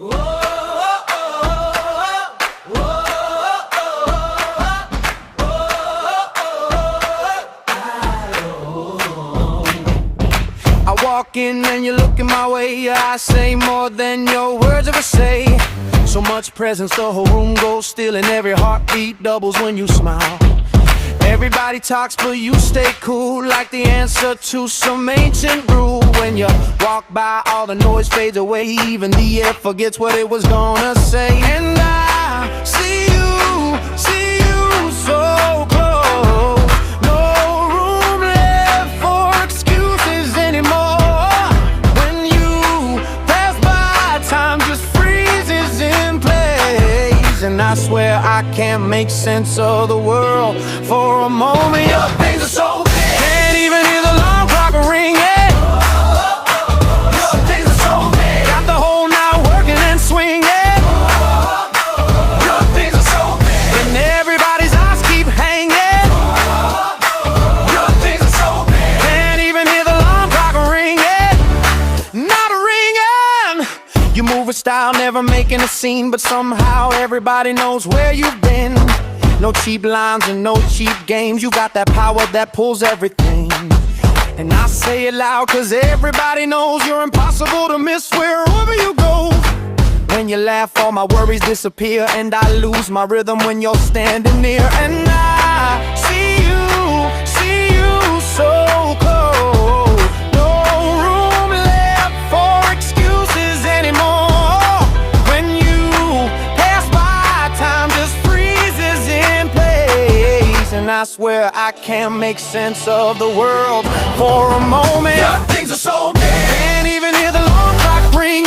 I walk in and you're looking my way. I say more than your words ever say. So much presence, the whole room goes still, and every heartbeat doubles when you smile. Everybody talks, but you stay cool, like the answer to some ancient rule. When you walk by, all the noise fades away, even the air forgets what it was gonna say. And I see you so close. No room left for excuses anymore. When you pass by, time just freezes in place. And I swear I can't make sense of the world for a moment. Your things are so big, can't even hear the alarm clock ringing. Your things are so big, got the whole night working and swinging. Your things are so big, and everybody's eyes keep hanging. Your things are so big, can't even hear the alarm clock ringing. Not ringing. You move with style, never making a scene, but somehow everybody knows where you've been. No cheap lines and no cheap games. You got that power that pulls everything. And I say it loud, cause everybody knows you're impossible to miss wherever you go. When you laugh, all my worries disappear, and I lose my rhythm when you're standing near. And I see you so close. No room left for excuses anymore. When you pass by, time just freezes in place. And I swear I can't make sense of the world for a moment. Your things are so big, can't even hear the alarm clock ring.